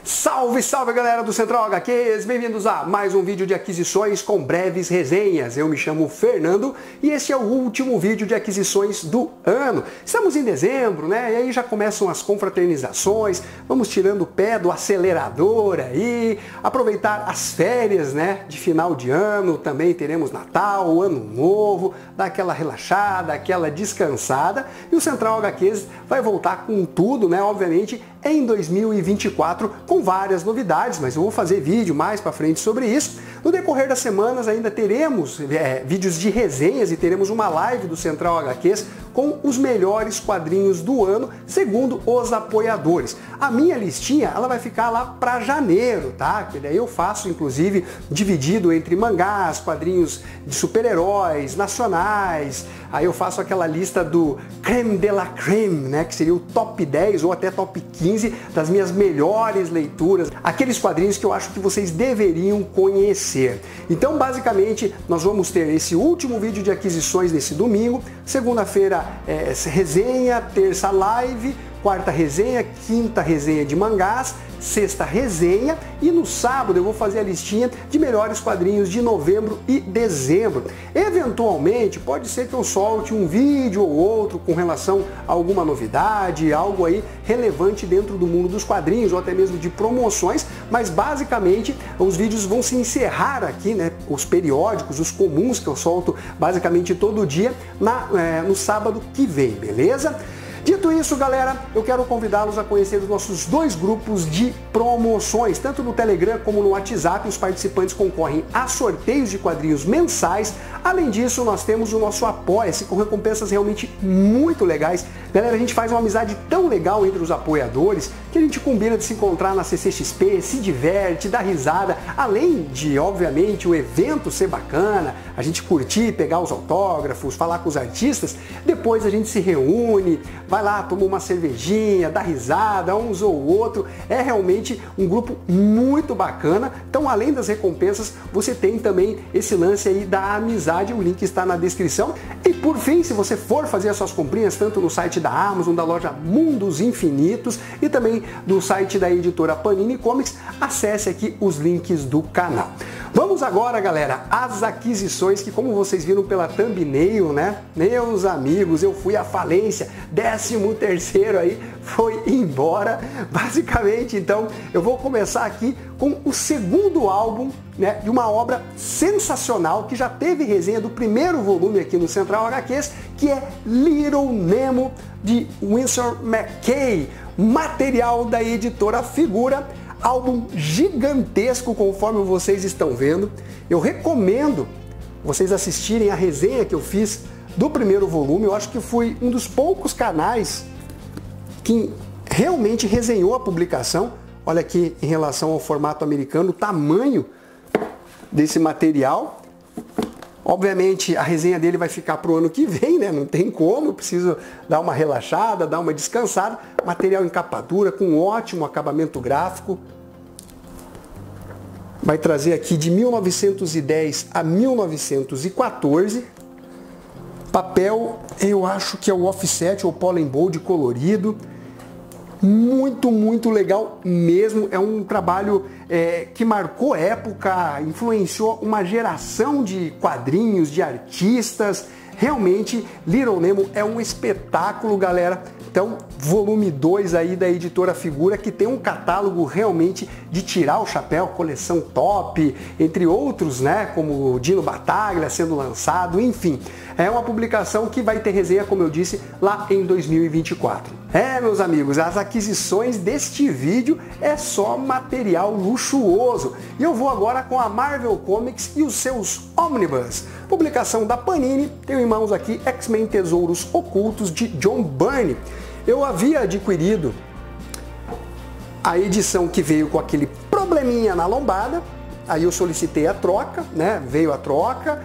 Salve, salve galera do Central HQs, bem-vindos a mais um vídeo de aquisições com breves resenhas. Eu me chamo Fernando e esse é o último vídeo de aquisições do ano. Estamos em dezembro, né? E aí já começam as confraternizações, vamos tirando o pé do acelerador aí, aproveitar as férias, né? De final de ano, também teremos Natal, Ano Novo, dar aquela relaxada, aquela descansada. E o Central HQs vai voltar com tudo, né? Obviamente, em 2024, com várias novidades, mas eu vou fazer vídeo mais para frente sobre isso. No decorrer das semanas ainda teremos vídeos de resenhas e teremos uma live do Central HQs com os melhores quadrinhos do ano, segundo os apoiadores. A minha listinha, ela vai ficar lá para janeiro, tá? Que daí eu faço, inclusive, dividido entre mangás, quadrinhos de super-heróis, nacionais. Aí eu faço aquela lista do creme de la creme, né? Que seria o top 10 ou até top 15 das minhas melhores leituras. Aqueles quadrinhos que eu acho que vocês deveriam conhecer. Então, basicamente, nós vamos ter esse último vídeo de aquisições nesse domingo. Segunda-feira, resenha, terça live, quarta resenha, quinta resenha de mangás, sexta resenha e no sábado eu vou fazer a listinha de melhores quadrinhos de novembro e dezembro. Eventualmente pode ser que eu solte um vídeo ou outro com relação a alguma novidade, algo aí relevante dentro do mundo dos quadrinhos ou até mesmo de promoções, mas basicamente os vídeos vão se encerrar aqui, né? Os periódicos, os comuns que eu solto basicamente todo dia no sábado que vem, beleza? Dito isso, galera, eu quero convidá-los a conhecer os nossos dois grupos de promoções, tanto no Telegram como no WhatsApp. Os participantes concorrem a sorteios de quadrinhos mensais. Além disso, nós temos o nosso Apoia-se com recompensas realmente muito legais. Galera, a gente faz uma amizade tão legal entre os apoiadores que a gente combina de se encontrar na CCXP, se diverte, dá risada, além de, obviamente, o evento ser bacana, a gente curtir, pegar os autógrafos, falar com os artistas. Depois a gente se reúne, vai lá, toma uma cervejinha, dá risada, uns ou outro. É realmente um grupo muito bacana. Então, além das recompensas, você tem também esse lance aí da amizade. O link está na descrição. E por fim, se você for fazer as suas comprinhas, tanto no site da Amazon, da loja Mundos Infinitos e também do site da editora Panini Comics, acesse aqui os links do canal. Vamos agora, galera, às aquisições que, como vocês viram pela thumbnail, né? Meus amigos, eu fui à falência, 13º aí foi embora. Basicamente, então, eu vou começar aqui com o segundo álbum, né, de uma obra sensacional que já teve resenha do primeiro volume aqui no Central HQs, que é Little Nemo, de Winsor McCay, material da editora Figura. Álbum gigantesco, conforme vocês estão vendo. Eu recomendo vocês assistirem a resenha que eu fiz do primeiro volume. Eu acho que fui um dos poucos canais que realmente resenhou a publicação. Olha aqui, em relação ao formato americano, o tamanho desse material. Obviamente a resenha dele vai ficar para o ano que vem, né? Não tem como, eu preciso dar uma relaxada, dar uma descansada. Material em capa dura, com ótimo acabamento gráfico. Vai trazer aqui de 1910 a 1914. Papel, eu acho que é o offset ou pollen bold colorido. Muito, muito legal mesmo. É um trabalho que marcou época, influenciou uma geração de quadrinhos, de artistas. Realmente, Little Nemo é um espetáculo, galera. Então, volume 2 aí da editora Figura, que tem um catálogo realmente de tirar o chapéu, coleção top, entre outros, né, como o Dino Battaglia sendo lançado, enfim. É uma publicação que vai ter resenha, como eu disse, lá em 2024. Meus amigos, as aquisições deste vídeo é só material luxuoso. E eu vou agora com a Marvel Comics e os seus Omnibus. Publicação da Panini, tenho em mãos aqui X-Men Tesouros Ocultos de John Byrne. Eu havia adquirido a edição que veio com aquele probleminha na lombada, aí eu solicitei a troca, né? Veio a troca,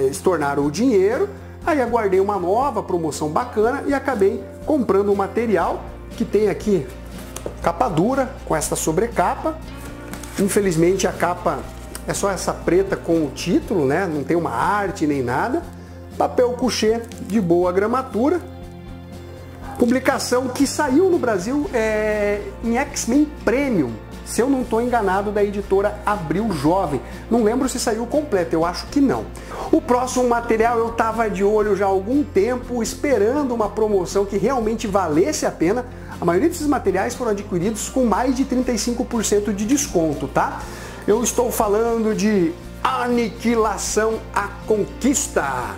estornaram o dinheiro, aí aguardei uma nova promoção bacana e acabei comprando um material que tem aqui capa dura com essa sobrecapa. Infelizmente a capa é só essa preta com o título, né? Não tem uma arte nem nada. Papel couché de boa gramatura. Publicação que saiu no Brasil em X-Men Premium. se eu não estou enganado, da editora Abril Jovem. Não lembro se saiu completo, eu acho que não. O próximo material eu estava de olho já há algum tempo, esperando uma promoção que realmente valesse a pena. A maioria desses materiais foram adquiridos com mais de 35% de desconto, tá? Eu estou falando de Aniquilação à Conquista.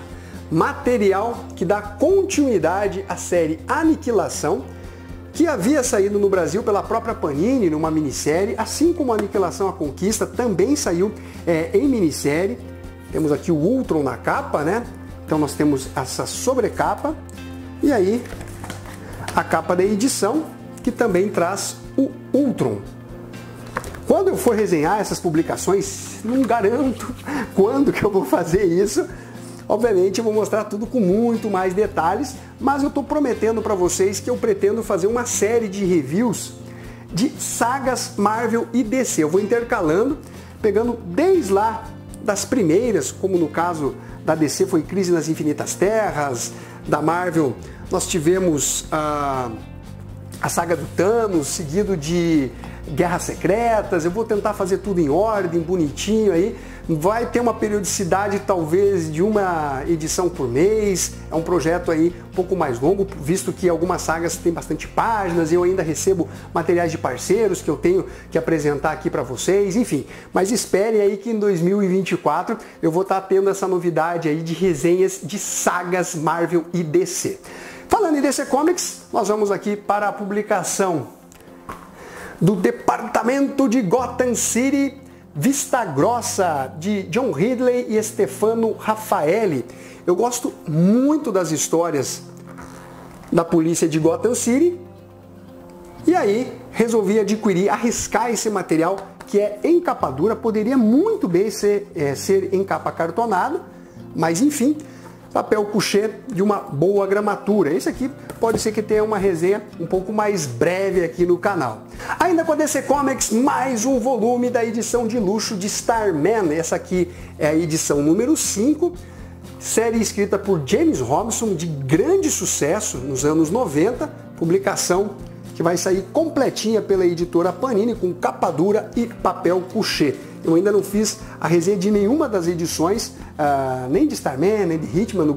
Material que dá continuidade à série Aniquilação, que havia saído no Brasil pela própria Panini numa minissérie, assim como Aniquilação à Conquista também saiu em minissérie. Temos aqui o Ultron na capa, né? Então nós temos essa sobrecapa e aí a capa da edição, que também traz o Ultron. Quando eu for resenhar essas publicações, não garanto quando que eu vou fazer isso. Obviamente eu vou mostrar tudo com muito mais detalhes, mas eu estou prometendo para vocês que eu pretendo fazer uma série de reviews de sagas Marvel e DC. Eu vou intercalando, pegando desde lá das primeiras, como no caso da DC foi Crise nas Infinitas Terras, da Marvel nós tivemos a saga do Thanos, seguido de Guerras Secretas. Eu vou tentar fazer tudo em ordem, bonitinho aí. Vai ter uma periodicidade talvez de uma edição por mês. É um projeto aí um pouco mais longo, visto que algumas sagas têm bastante páginas e eu ainda recebo materiais de parceiros que eu tenho que apresentar aqui para vocês, enfim. Mas esperem aí que em 2024 eu vou estar tendo essa novidade aí de resenhas de sagas Marvel e DC. Falando em DC Comics, nós vamos aqui para a publicação do Departamento de Gotham City, Vista Grossa, de John Ridley e Stefano Raffaelli. Eu gosto muito das histórias da polícia de Gotham City e aí resolvi adquirir, arriscar esse material que é em capa dura. Poderia muito bem ser em capa cartonada, mas enfim, papel couché de uma boa gramatura. Esse aqui pode ser que tenha uma resenha um pouco mais breve aqui no canal. Ainda com a DC Comics, mais um volume da edição de luxo de Starman. Essa aqui é a edição número 5, série escrita por James Robinson, de grande sucesso nos anos 90, publicação que vai sair completinha pela editora Panini, com capa dura e papel couché. Eu ainda não fiz a resenha de nenhuma das edições, nem de Starman, nem de Hitman, do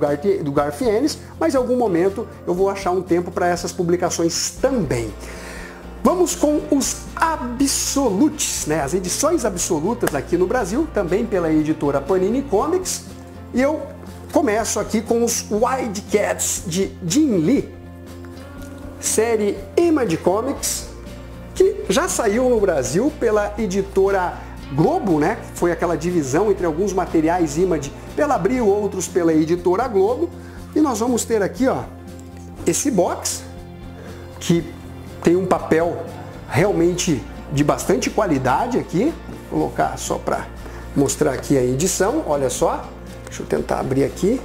Garth Ennis, mas em algum momento eu vou achar um tempo para essas publicações também. Vamos com os Absolutes, né? As edições absolutas aqui no Brasil, também pela editora Panini Comics. E eu começo aqui com os Wildcats de Jim Lee, série Image Comics, que já saiu no Brasil pela editora Globo, né? Foi aquela divisão entre alguns materiais Image pela Abril, outros pela editora Globo. E nós vamos ter aqui, ó, esse box que tem um papel realmente de bastante qualidade aqui. Vou colocar só para mostrar aqui a edição. Olha só, deixa eu tentar abrir aqui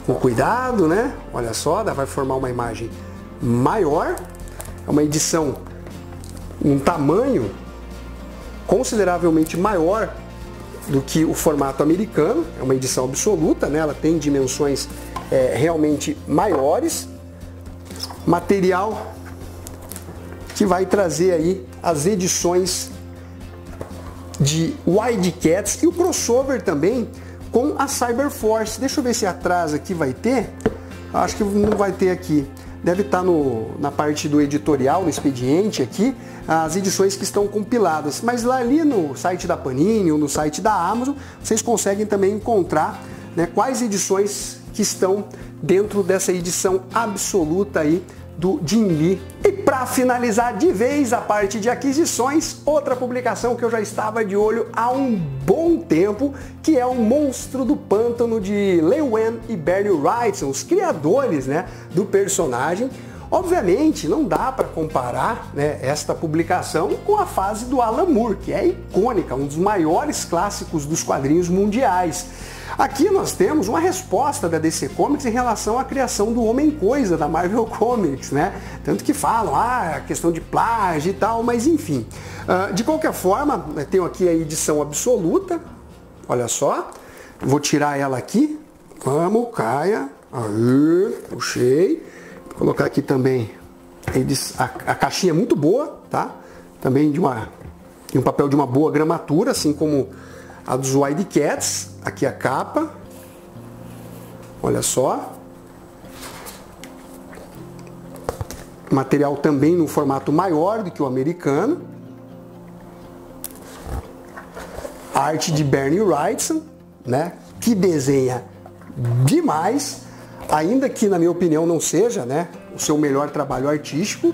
com cuidado, né? Olha só, vai formar uma imagem maior. É uma edição, um tamanho consideravelmente maior do que o formato americano. É uma edição absoluta, né? Ela tem dimensões realmente maiores. Material que vai trazer aí as edições de Wildcats e o crossover também com a Cyberforce. Deixa eu ver se atrás aqui vai ter. Acho que não vai ter aqui. Deve estar na parte do editorial, no expediente aqui, as edições que estão compiladas. Mas lá ali no site da Panini ou no site da Amazon, vocês conseguem também encontrar, né, quais edições que estão dentro dessa edição absoluta aí do Jim Lee. E para finalizar de vez a parte de aquisições, outra publicação que eu já estava de olho há um bom tempo, que é o Monstro do Pântano de Lee Wen e Bernie Wrightson, os criadores, né, do personagem. Obviamente não dá para comparar, né, esta publicação com a fase do Alan Moore, que é icônica, um dos maiores clássicos dos quadrinhos mundiais. Aqui nós temos uma resposta da DC Comics em relação à criação do Homem-Coisa da Marvel Comics, né? Tanto que falam, a questão de plágio e tal, mas enfim. De qualquer forma, eu tenho aqui a edição absoluta, olha só, vou tirar ela aqui, vamos, caia, aí, puxei, vou colocar aqui também, a caixinha é muito boa, tá? Também de uma em um papel de uma boa gramatura, assim como a dos Wildcats. Aqui a capa. Olha só. Material também no formato maior do que o americano. A arte de Bernie Wrightson, né? Que desenha demais, ainda que na minha opinião não seja, né, o seu melhor trabalho artístico.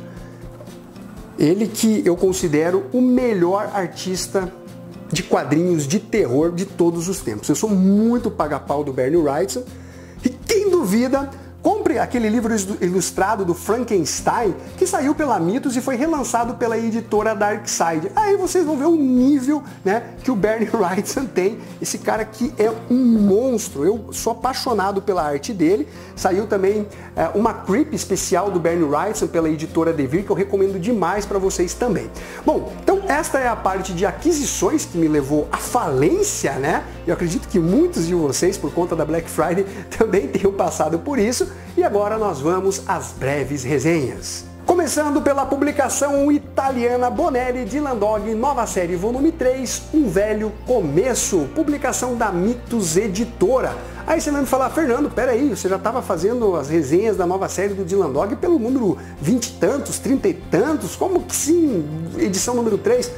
Ele que eu considero o melhor artista de quadrinhos de terror de todos os tempos. Eu sou muito paga-pau do Bernie Wrightson. E quem duvida, compre aquele livro ilustrado do Frankenstein, que saiu pela Mitos e foi relançado pela editora Darkside. Aí vocês vão ver o nível, né, que o Bernie Wrightson tem. Esse cara que é um monstro. Eu sou apaixonado pela arte dele. Saiu também uma Creep especial do Bernie Wrightson pela editora Devir, que eu recomendo demais para vocês também. Bom, então esta é a parte de aquisições que me levou à falência, né? Eu acredito que muitos de vocês, por conta da Black Friday, também tenham passado por isso. E agora nós vamos às breves resenhas. Começando pela publicação italiana Bonelli Dylan Dog, nova série volume 3, Um Velho Começo, publicação da Mitos Editora. Aí você vai me falar, Fernando, peraí, você já estava fazendo as resenhas da nova série do Dylan Dog pelo número 20 e tantos, 30 e tantos, como que sim, edição número 3?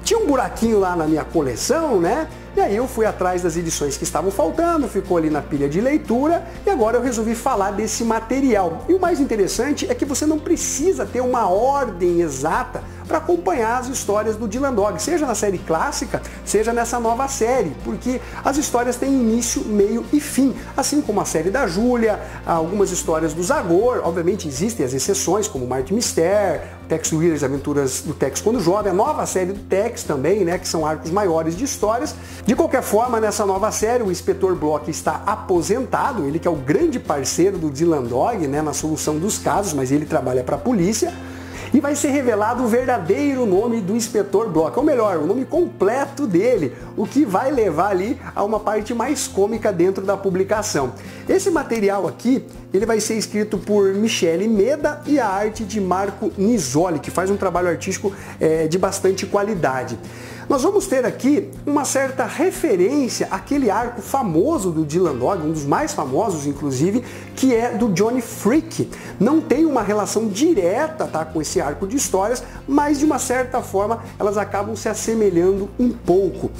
Tinha um buraquinho lá na minha coleção, né? E aí eu fui atrás das edições que estavam faltando, ficou ali na pilha de leitura e agora eu resolvi falar desse material. E o mais interessante é que você não precisa ter uma ordem exata para acompanhar as histórias do Dylan Dog, seja na série clássica, seja nessa nova série, porque as histórias têm início, meio e fim, assim como a série da Júlia, algumas histórias do Zagor, obviamente existem as exceções, como Martin Mister, Tex Wheeler, Aventuras do Tex quando jovem, a nova série do Tex também, né, que são arcos maiores de histórias. De qualquer forma, nessa nova série, o Inspetor Block está aposentado, ele que é o grande parceiro do Dylan Dog, né, na solução dos casos, mas ele trabalha para a polícia. E vai ser revelado o verdadeiro nome do Inspetor Block, ou melhor, o nome completo dele, o que vai levar ali a uma parte mais cômica dentro da publicação. Esse material aqui, ele vai ser escrito por Michele Meda e a arte de Marco Nisoli, que faz um trabalho artístico de bastante qualidade. Nós vamos ter aqui uma certa referência àquele arco famoso do Dylan Dog, um dos mais famosos inclusive, que é do Johnny Freak. Não tem uma relação direta, tá, com esse arco de histórias, mas de uma certa forma elas acabam se assemelhando um pouco.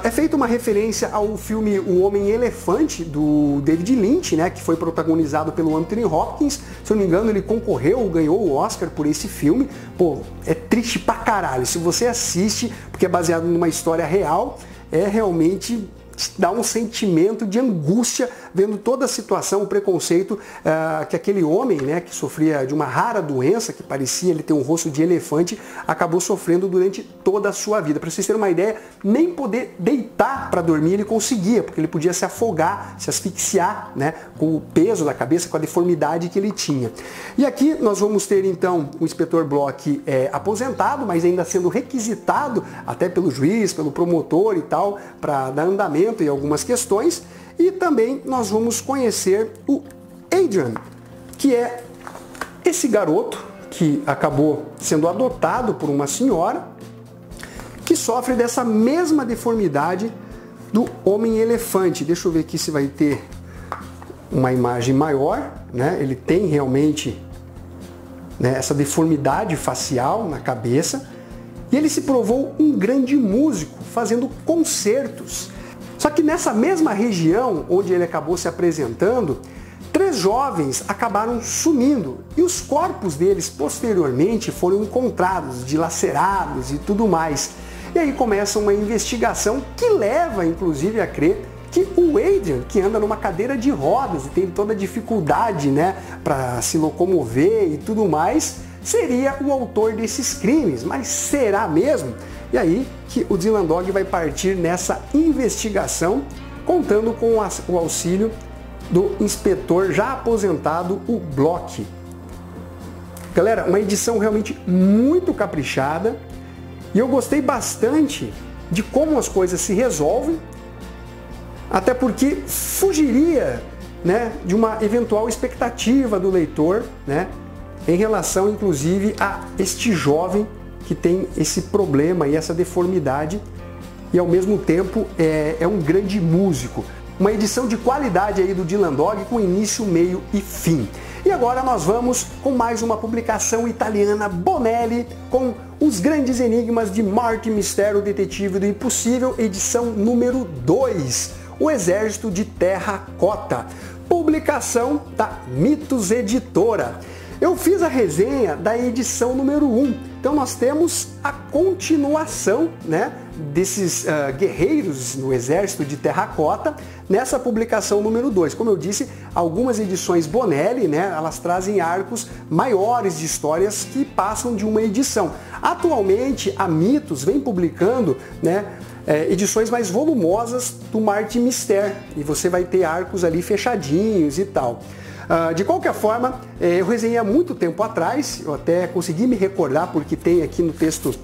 É feita uma referência ao filme O Homem-Elefante, do David Lynch, né, que foi protagonizado pelo Anthony Hopkins. Se eu não me engano, ele concorreu, ganhou o Oscar por esse filme. Pô, é triste pra caralho. Se você assiste, porque é baseado numa história real, realmente dá um sentimento de angústia vendo toda a situação, o preconceito que aquele homem, né, que sofria de uma rara doença, que parecia ele ter um rosto de elefante, acabou sofrendo durante toda a sua vida. Para vocês terem uma ideia, nem poder deitar para dormir ele conseguia, porque ele podia se afogar, se asfixiar, né, com o peso da cabeça, com a deformidade que ele tinha. E aqui nós vamos ter então o Inspetor Block aposentado, mas ainda sendo requisitado até pelo juiz, pelo promotor e tal, para dar andamento em algumas questões. E também nós vamos conhecer o Adrian, que é esse garoto que acabou sendo adotado por uma senhora que sofre dessa mesma deformidade do Homem-Elefante. Deixa eu ver aqui se vai ter uma imagem maior, né? Ele tem realmente, né, essa deformidade facial na cabeça e ele se provou um grande músico, fazendo concertos. Só que nessa mesma região onde ele acabou se apresentando, 3 jovens acabaram sumindo e os corpos deles posteriormente foram encontrados, dilacerados e tudo mais. E aí começa uma investigação que leva inclusive a crer que o Adrian, que anda numa cadeira de rodas e tem toda a dificuldade, né, para se locomover e tudo mais, seria o autor desses crimes. Mas será mesmo? E aí que o Dylan Dog vai partir nessa investigação, contando com o auxílio do inspetor já aposentado, o Block. Galera, uma edição realmente muito caprichada e eu gostei bastante de como as coisas se resolvem, até porque fugiria, né, de uma eventual expectativa do leitor, né, em relação inclusive a este jovem que tem esse problema e essa deformidade e ao mesmo tempo é um grande músico. Uma edição de qualidade aí do Dylan Dog com início, meio e fim. E agora nós vamos com mais uma publicação italiana, Bonelli, com Os Grandes Enigmas de Martin Mystère, o Detetive do Impossível, edição número 2, O Exército de Terracota, publicação da Mitos Editora. Eu fiz a resenha da edição número 1, então nós temos a continuação, né, desses guerreiros no Exército de Terracota nessa publicação número 2. Como eu disse, algumas edições Bonelli, né, elas trazem arcos maiores de histórias que passam de uma edição. Atualmente, a Mitos vem publicando, né, edições mais volumosas do Martin Mystère, e você vai ter arcos ali fechadinhos e tal. De qualquer forma, eu resenhei há muito tempo atrás, eu até consegui me recordar porque tem aqui no texto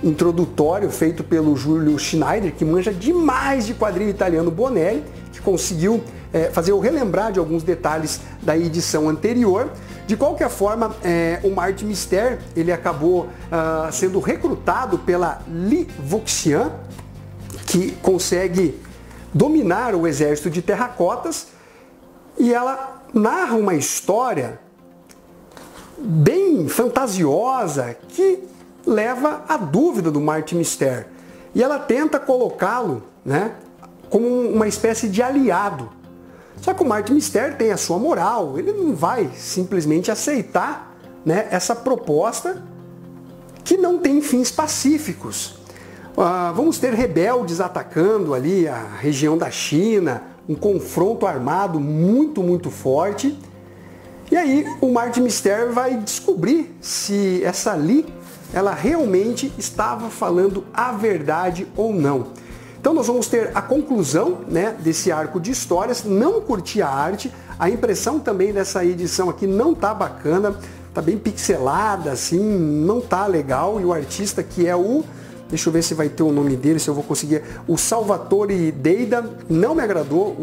introdutório feito pelo Júlio Schneider, que manja demais de quadrinho italiano Bonelli, que conseguiu fazer eu relembrar de alguns detalhes da edição anterior. De qualquer forma, o Martin Mystère, ele acabou sendo recrutado pela Li Vuxian, que consegue dominar o exército de terracotas, e ela narra uma história bem fantasiosa que leva à dúvida do Martin Mystère. E ela tenta colocá-lo, né, como uma espécie de aliado. Só que o Martin Mystère tem a sua moral, ele não vai simplesmente aceitar, né, essa proposta que não tem fins pacíficos. Vamos ter rebeldes atacando ali a região da China, um confronto armado muito forte. E aí o Martin Mystère vai descobrir se essa Li, ela realmente estava falando a verdade ou não. Então nós vamos ter a conclusão, né, desse arco de histórias. Não curti a arte, a impressão também dessa edição aqui não tá bacana, tá bem pixelada assim, não tá legal. E o artista, que é o... Deixa eu ver se vai ter o nome dele, se eu vou conseguir. O Salvatore Deida, não me agradou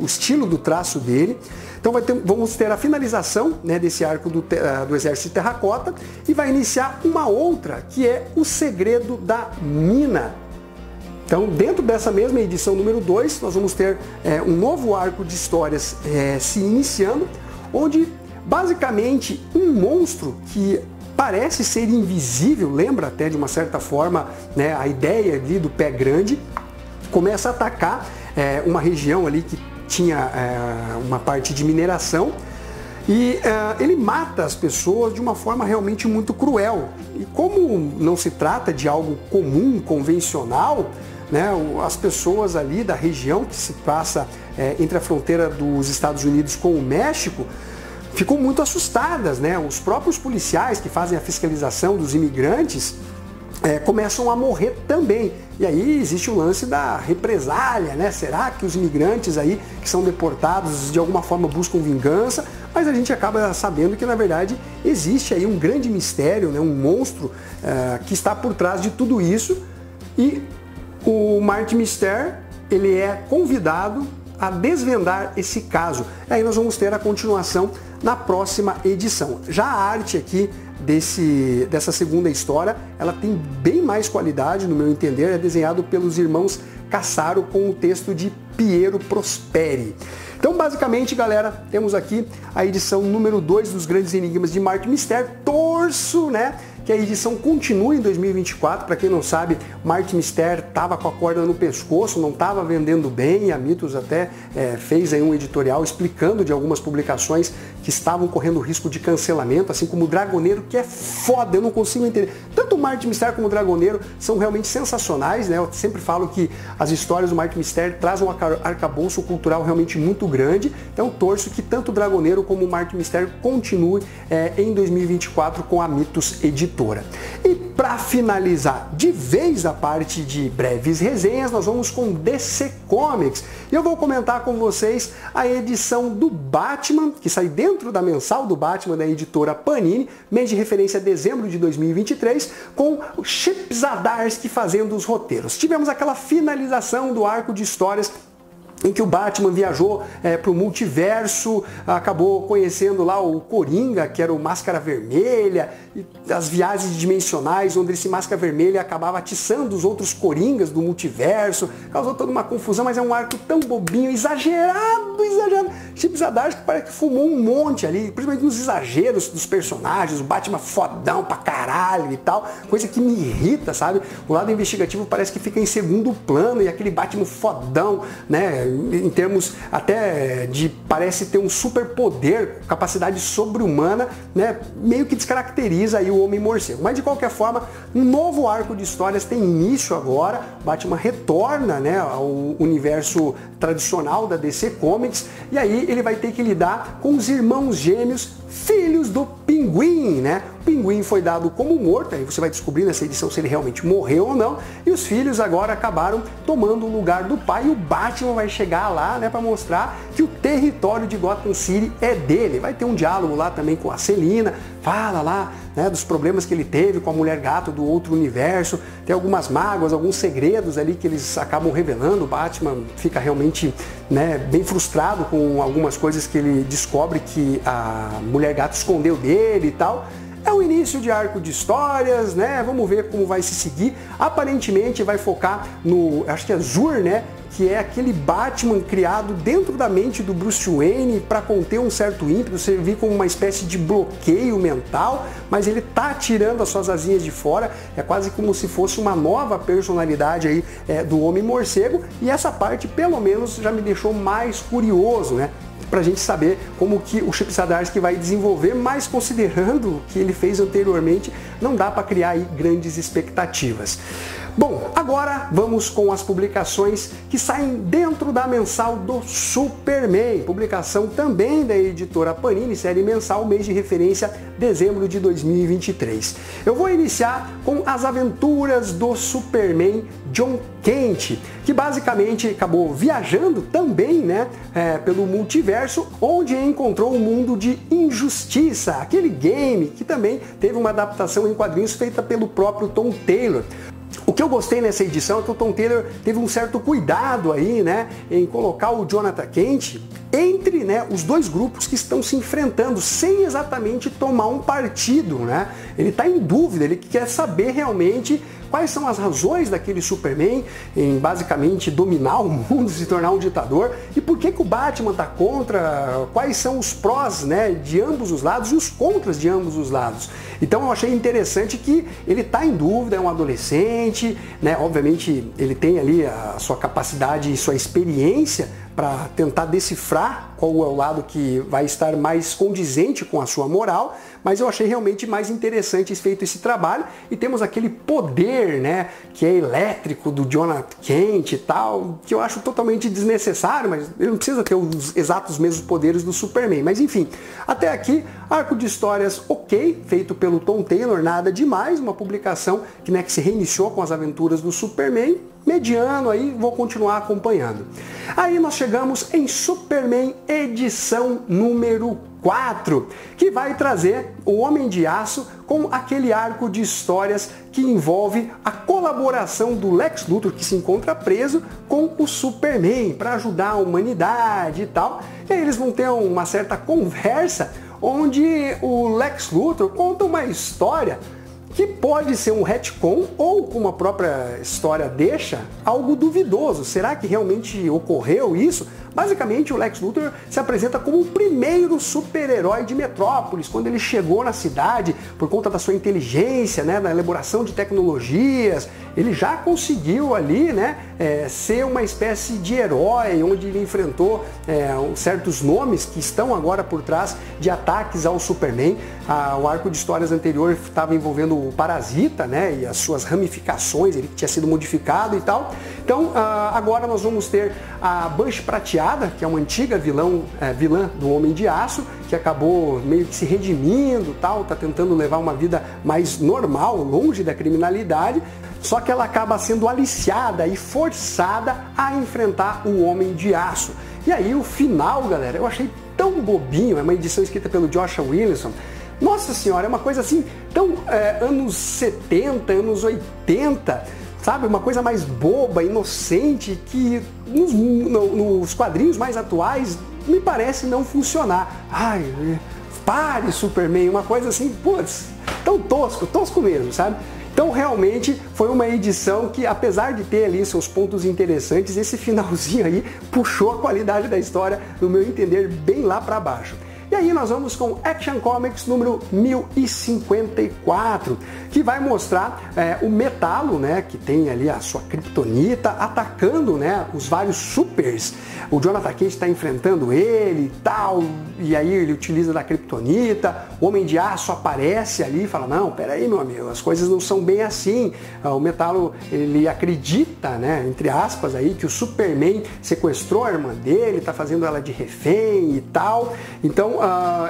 o estilo do traço dele. Então vamos ter a finalização, né, desse arco do Exército de Terracota, e vai iniciar uma outra, que é O Segredo da Mina. Então, dentro dessa mesma edição número 2, nós vamos ter um novo arco de histórias se iniciando, onde basicamente um monstro que parece ser invisível, lembra até de uma certa forma, né, a ideia ali do pé grande, começa a atacar uma região ali que tinha uma parte de mineração, e ele mata as pessoas de uma forma realmente muito cruel. E como não se trata de algo comum, convencional, né, as pessoas ali da região que se passa entre a fronteira dos Estados Unidos com o México, ficam muito assustadas, né? Os próprios policiais que fazem a fiscalização dos imigrantes começam a morrer também. E aí existe o lance da represália, né? Será que os imigrantes aí que são deportados de alguma forma buscam vingança? Mas a gente acaba sabendo que na verdade existe aí um grande mistério, né? Um monstro que está por trás de tudo isso, e o Martin Mystère, ele é convidado a desvendar esse caso. Aí nós vamos ter a continuação na próxima edição. Já a arte aqui dessa segunda história, ela tem bem mais qualidade, no meu entender, é desenhado pelos irmãos Cassaro com o texto de Piero Prosperi. Então, basicamente, galera, temos aqui a edição número 2 dos Grandes Enigmas de Martin Mystère. Torço, né, que a edição continue em 2024. Para quem não sabe, Martin Mystère estava com a corda no pescoço, não estava vendendo bem. A Mitos até fez aí um editorial explicando de algumas publicações que estavam correndo risco de cancelamento, assim como o Dragoneiro, que é foda, eu não consigo entender. Tanto o Martin Mystère como o Dragoneiro são realmente sensacionais, né? Eu sempre falo que as histórias do Martin Mystère trazem um arcabouço cultural realmente muito grande. Então torço que tanto o Dragoneiro como o Martin Mystère continue em 2024 com a Mitos Editora. E para finalizar de vez a parte de breves resenhas, nós vamos com DC Comics. E eu vou comentar com vocês a edição do Batman, que sai dentro da mensal do Batman da editora Panini, mês de referência dezembro de 2023, com o Chip Zdarsky fazendo os roteiros. Tivemos aquela finalização do arco de histórias em que o Batman viajou para o multiverso, acabou conhecendo lá o Coringa, que era o Máscara Vermelha, as viagens dimensionais, onde esse Máscara Vermelha acabava atiçando os outros coringas do multiverso, causou toda uma confusão, mas é um arco tão bobinho, exagerado. Chip Zdarsky parece que fumou um monte ali, principalmente nos exageros dos personagens, o Batman fodão pra caralho e tal, coisa que me irrita, sabe? O lado investigativo parece que fica em segundo plano e aquele Batman fodão, né, em termos até de parece ter um superpoder, capacidade sobre-humana, né, meio que descaracteriza aí o Homem-Morcego. Mas de qualquer forma, um novo arco de histórias tem início agora, Batman retorna, né, ao universo tradicional da DC Comics, e aí ele vai ter que lidar com os irmãos gêmeos, filhos do Pinguim, né? O Pinguim foi dado como morto, aí você vai descobrir nessa edição se ele realmente morreu ou não, e os filhos agora acabaram tomando o lugar do pai, e o Batman vai chegar lá, né, para mostrar que o território de Gotham City é dele. Vai ter um diálogo lá também com a Selina, fala lá, né, dos problemas que ele teve com a Mulher Gato do outro universo, tem algumas mágoas, alguns segredos ali que eles acabam revelando, o Batman fica realmente, né, bem frustrado com algumas coisas que ele descobre que a Mulher Gato escondeu dele e tal. É o início de arco de histórias, né? Vamos ver como vai se seguir. Aparentemente vai focar no, acho que é Zur, né? Que é aquele Batman criado dentro da mente do Bruce Wayne para conter um certo ímpeto, servir como uma espécie de bloqueio mental, mas ele tá tirando as suas asinhas de fora, é quase como se fosse uma nova personalidade aí do Homem-Morcego, e essa parte pelo menos já me deixou mais curioso, né? Pra gente saber como que o Chip Zdarsky vai desenvolver, mas considerando o que ele fez anteriormente, não dá para criar aí grandes expectativas. Bom, agora vamos com as publicações que saem dentro da mensal do Superman, publicação também da editora Panini, série mensal, mês de referência, dezembro de 2023. Eu vou iniciar com as aventuras do Superman Jon Kent, que basicamente acabou viajando também, né, pelo multiverso, onde encontrou um mundo de Injustiça, aquele game que também teve uma adaptação em quadrinhos feita pelo próprio Tom Taylor. O que eu gostei nessa edição é que o Tom Taylor teve um certo cuidado aí, né, em colocar o Jonathan Kent entre, né, os dois grupos que estão se enfrentando, sem exatamente tomar um partido, né? Ele está em dúvida, ele quer saber realmente quais são as razões daquele Superman em basicamente dominar o mundo, se tornar um ditador, e por que o Batman está contra, quais são os prós, né, de ambos os lados e os contras de ambos os lados. Então eu achei interessante que ele está em dúvida, é um adolescente, né, obviamente ele tem ali a sua capacidade e sua experiência para tentar decifrar qual é o lado que vai estar mais condizente com a sua moral, mas eu achei realmente mais interessante feito esse trabalho, e temos aquele poder, né, que é elétrico do Jonathan Kent e tal, que eu acho totalmente desnecessário, mas ele não precisa ter os exatos mesmos poderes do Superman, mas enfim, até aqui, arco de histórias ok, feito pelo Tom Taylor, nada demais, uma publicação que, né, que se reiniciou com as aventuras do Superman, mediano aí, vou continuar acompanhando. Aí nós chegamos em Superman edição número 4, que vai trazer o Homem de Aço com aquele arco de histórias que envolve a colaboração do Lex Luthor, que se encontra preso, com o Superman para ajudar a humanidade e tal. E aí eles vão ter uma certa conversa onde o Lex Luthor conta uma história que pode ser um retcon ou, como a própria história deixa, algo duvidoso. Será que realmente ocorreu isso? Basicamente, o Lex Luthor se apresenta como o primeiro super-herói de Metrópolis, quando ele chegou na cidade, por conta da sua inteligência, né, na elaboração de tecnologias, ele já conseguiu ali, né, ser uma espécie de herói, onde ele enfrentou certos nomes que estão agora por trás de ataques ao Superman. O arco de histórias anterior estava envolvendo o Parasita, né, e as suas ramificações, ele tinha sido modificado e tal. Então, agora nós vamos ter a Banshee Prateada, que é uma antiga vilã do Homem de Aço, que acabou meio que se redimindo, tal, tá tentando levar uma vida mais normal, longe da criminalidade, só que ela acaba sendo aliciada e forçada a enfrentar o Homem de Aço. E aí o final, galera, eu achei tão bobinho, é uma edição escrita pelo Joshua Williamson. Nossa senhora, é uma coisa assim, tão anos 70, anos 80, sabe? Uma coisa mais boba, inocente, que nos quadrinhos mais atuais me parece não funcionar. Ai, pare, Superman, uma coisa assim, putz, tão tosco mesmo, sabe? Então realmente foi uma edição que, apesar de ter ali seus pontos interessantes, esse finalzinho aí puxou a qualidade da história, no meu entender, bem lá para baixo. E aí nós vamos com Action Comics número 1054, que vai mostrar o Metallo, né, que tem ali a sua kryptonita, atacando, né, os vários supers. O Jonathan Kent está enfrentando ele e tal, e aí ele utiliza da kryptonita, o Homem de Aço aparece ali e fala, não, peraí meu amigo, as coisas não são bem assim. O Metallo, ele acredita, né, entre aspas aí, que o Superman sequestrou a irmã dele, tá fazendo ela de refém e tal. Então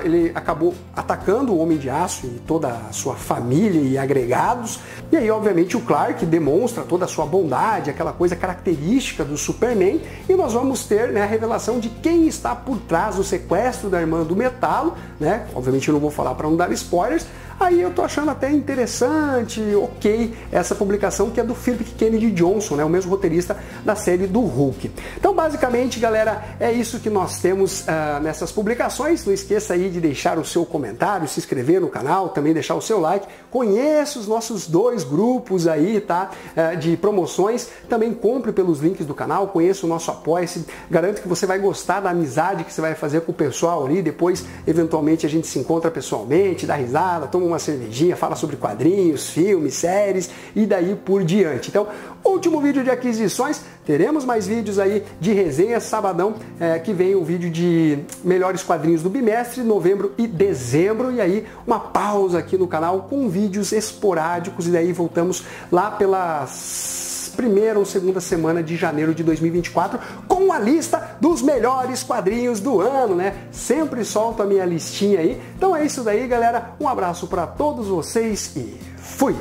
ele acabou atacando o Homem de Aço e toda a sua família e agregados. E aí, obviamente, o Clark demonstra toda a sua bondade, aquela coisa característica do Superman. E nós vamos ter, né, a revelação de quem está por trás do sequestro da irmã do Metallo, né? Obviamente eu não vou falar para não dar spoilers. Aí eu tô achando até interessante, ok, essa publicação que é do Philip Kennedy Johnson, né, o mesmo roteirista da série do Hulk. Então, basicamente, galera, é isso que nós temos nessas publicações. Não esqueça aí de deixar o seu comentário, se inscrever no canal, também deixar o seu like. Conheça os nossos dois grupos aí, tá, de promoções. Também compre pelos links do canal, conheça o nosso Apoia-se. Garanto que você vai gostar da amizade que você vai fazer com o pessoal ali. Depois, eventualmente, a gente se encontra pessoalmente, dá risada, toma uma cervejinha, fala sobre quadrinhos, filmes, séries e daí por diante. Então, último vídeo de aquisições, teremos mais vídeos aí de resenha, sabadão, que vem o vídeo de melhores quadrinhos do bimestre, novembro e dezembro, e aí uma pausa aqui no canal com vídeos esporádicos, e daí voltamos lá pelas primeira ou segunda semana de janeiro de 2024 com a lista dos melhores quadrinhos do ano, né? Sempre solto a minha listinha aí. Então é isso daí, galera. Um abraço para todos vocês e fui!